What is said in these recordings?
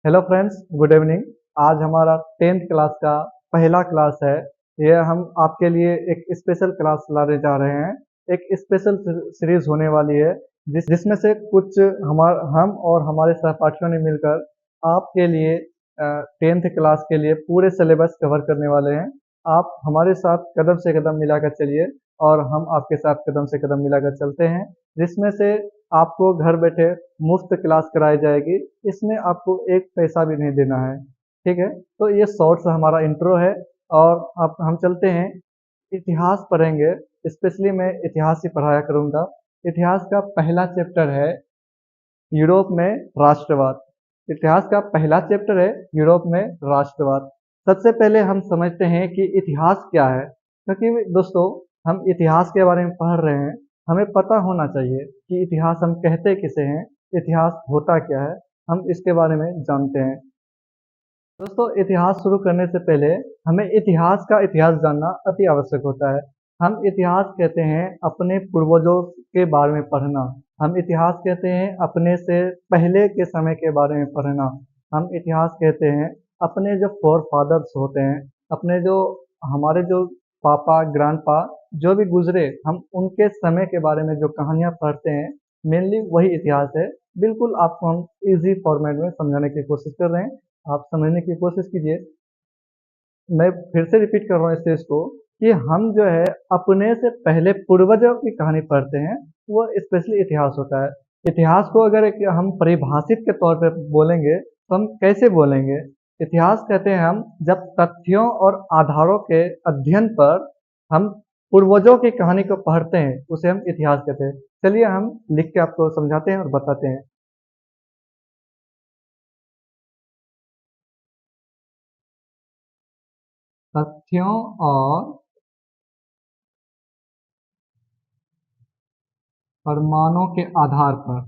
Hello friends, good evening. आज हमारा 10th class का पहला क्लास है। यह हम आपके लिए एक स्पेशल क्लास लाने जा रहे हैं। एक स्पेशल सीरीज होने वाली है जिसमें से कुछ हम और हमारे सहपाठियों ने मिलकर आपके लिए 10th क्लास के लिए पूरे सिलेबस कवर करने वाले हैं। आप हमारे साथ कदम से कदम मिलाकर चलिए और हम आपके साथ कदम से कदम मिलाकर चलते हैं, जिसमें से आपको घर बैठे मुफ्त क्लास कराई जाएगी। इसमें आपको एक पैसा भी नहीं देना है। ठीक है, तो ये शॉर्ट सा हमारा इंट्रो है। और अब हम चलते हैं, इतिहास पढ़ेंगे। स्पेशली मैं इतिहास ही पढ़ाया करूँगा। इतिहास का पहला चैप्टर है यूरोप में राष्ट्रवाद। इतिहास का पहला चैप्टर है यूरोप में राष्ट्रवाद। सबसे पहले हम समझते हैं कि इतिहास क्या है, क्योंकि दोस्तों हम इतिहास के बारे में पढ़ रहे हैं। हमें पता होना चाहिए कि इतिहास हम कहते किसे हैं, इतिहास होता क्या है, हम इसके बारे में जानते हैं। दोस्तों, इतिहास शुरू करने से पहले हमें इतिहास का इतिहास जानना अति आवश्यक होता है। हम इतिहास कहते हैं अपने पूर्वजों के बारे में पढ़ना। हम इतिहास कहते हैं अपने से पहले के समय के बारे में पढ़ना। हम इतिहास कहते हैं अपने जो फोर फादर्स होते हैं, अपने जो हमारे जो पापा ग्रैंडपा जो भी गुजरे, हम उनके समय के बारे में जो कहानियाँ पढ़ते हैं, मेनली वही इतिहास है। बिल्कुल आपको हम इजी फॉर्मेट में समझाने की कोशिश कर रहे हैं। आप समझने की कोशिश कीजिए। मैं फिर से रिपीट कर रहा हूँ इस चीज़ को कि हम जो है अपने से पहले पूर्वजों की कहानी पढ़ते हैं, वो स्पेशली इतिहास होता है। इतिहास को अगर एक हम परिभाषित के तौर पे बोलेंगे तो हम कैसे बोलेंगे? इतिहास कहते हैं हम जब तथ्यों और आधारों के अध्ययन पर हम पूर्वजों की कहानी को पढ़ते हैं, उसे हम इतिहास कहते हैं। चलिए हम लिख के आपको समझाते हैं और बताते हैं। तथ्यों और प्रमाणों के आधार पर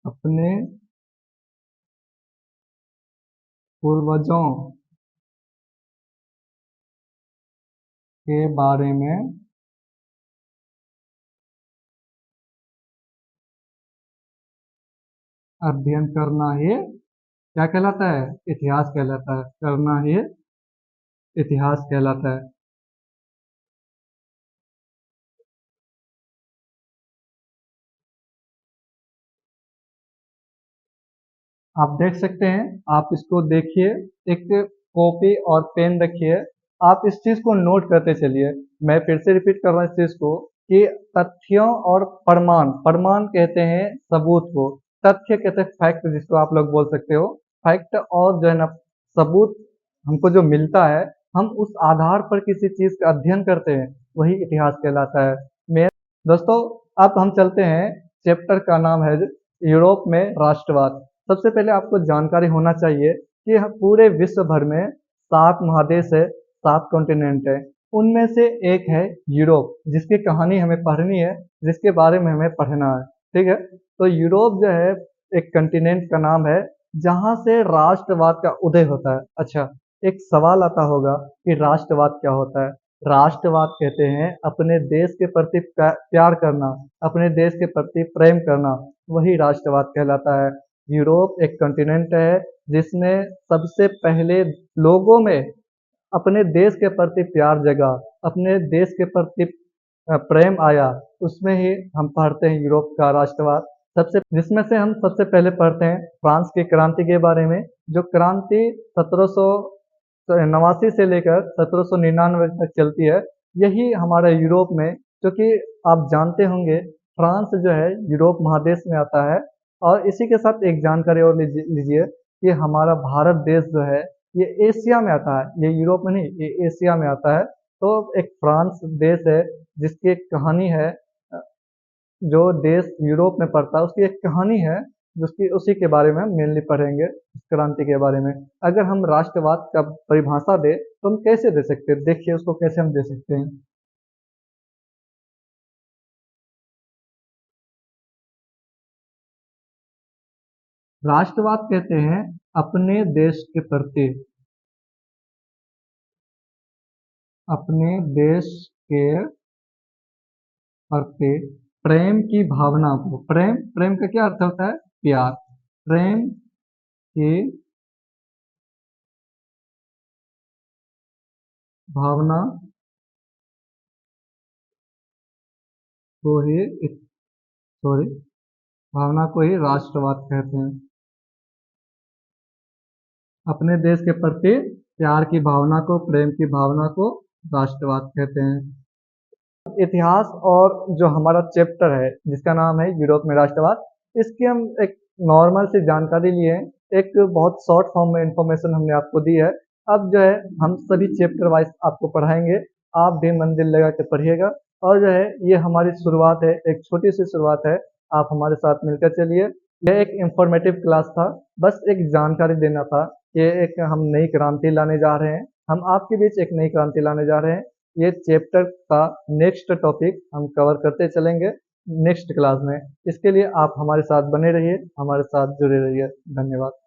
अपने पूर्वजों के बारे में अध्ययन करना ही क्या कहलाता है? इतिहास कहलाता है। करना ही इतिहास कहलाता है। आप देख सकते हैं, आप इसको देखिए। एक कॉपी और पेन रखिए। आप इस चीज को नोट करते चलिए। मैं फिर से रिपीट कर रहा हूँ इस चीज को कि तथ्यों और प्रमाण, प्रमाण कहते हैं सबूत को, तथ्य कहते हैं फैक्ट, जिसको आप लोग बोल सकते हो। फैक्ट और जो है ना सबूत हमको जो मिलता है, हम उस आधार पर किसी चीज का अध्ययन करते हैं, वही इतिहास कहलाता है। मैं दोस्तों, अब हम चलते हैं। चैप्टर का नाम है यूरोप में राष्ट्रवाद। सबसे पहले आपको जानकारी होना चाहिए कि पूरे विश्व भर में 7 महादेश है, 7 कॉन्टिनेंट है। उनमें से एक है यूरोप, जिसकी कहानी हमें पढ़नी है, जिसके बारे में हमें पढ़ना है। ठीक है, तो यूरोप जो है एक कॉन्टिनेंट का नाम है जहाँ से राष्ट्रवाद का उदय होता है। अच्छा, एक सवाल आता होगा कि राष्ट्रवाद क्या होता है? राष्ट्रवाद कहते हैं अपने देश के प्रति प्यार करना, अपने देश के प्रति प्रेम करना, वही राष्ट्रवाद कहलाता है। यूरोप एक कॉन्टिनेंट है जिसमें सबसे पहले लोगों में अपने देश के प्रति प्यार जगा, अपने देश के प्रति प्रेम आया। उसमें ही हम पढ़ते हैं यूरोप का राष्ट्रवाद। सबसे जिसमें से हम सबसे पहले पढ़ते हैं फ्रांस की क्रांति के बारे में। जो क्रांति 1789 से लेकर 1799 तक चलती है, यही हमारे यूरोप में, क्योंकि आप जानते होंगे फ्रांस जो है यूरोप महादेश में आता है। और इसी के साथ एक जानकारी और लीजिए कि हमारा भारत देश जो है ये एशिया में आता है, ये यूरोप में नहीं, ये एशिया में आता है। तो एक फ्रांस देश है जिसकी एक कहानी है। जो देश यूरोप में पड़ता है उसकी एक कहानी है, जिसकी उसी के बारे में हम मेनली पढ़ेंगे, इस क्रांति के बारे में। अगर हम राष्ट्रवाद का परिभाषा दे तो हम कैसे दे सकते हैं? देखिए उसको कैसे हम दे सकते हैं। राष्ट्रवाद कहते हैं अपने देश के प्रति अपने देश के प्रति प्रेम की भावना को, प्रेम प्रेम का क्या अर्थ होता है? प्यार। प्रेम की भावना को ही सॉरी भावना को ही राष्ट्रवाद कहते हैं। अपने देश के प्रति प्यार की भावना को, प्रेम की भावना को राष्ट्रवाद कहते हैं। इतिहास और जो हमारा चैप्टर है जिसका नाम है यूरोप में राष्ट्रवाद, इसकी हम एक नॉर्मल सी जानकारी लिए हैं, एक बहुत शॉर्ट फॉर्म में इंफॉर्मेशन हमने आपको दी है। अब जो है हम सभी चैप्टर वाइज आपको पढ़ाएंगे, आप भी मन दिल लगा के पढ़िएगा। और जो है ये हमारी शुरुआत है, एक छोटी सी शुरुआत है, आप हमारे साथ मिलकर चलिए। यह एक इंफॉर्मेटिव क्लास था, बस एक जानकारी देना था कि एक हम नई क्रांति लाने जा रहे हैं, हम आपके बीच एक नई क्रांति लाने जा रहे हैं। ये चैप्टर का नेक्स्ट टॉपिक हम कवर करते चलेंगे नेक्स्ट क्लास में। इसके लिए आप हमारे साथ बने रहिए, हमारे साथ जुड़े रहिए। धन्यवाद।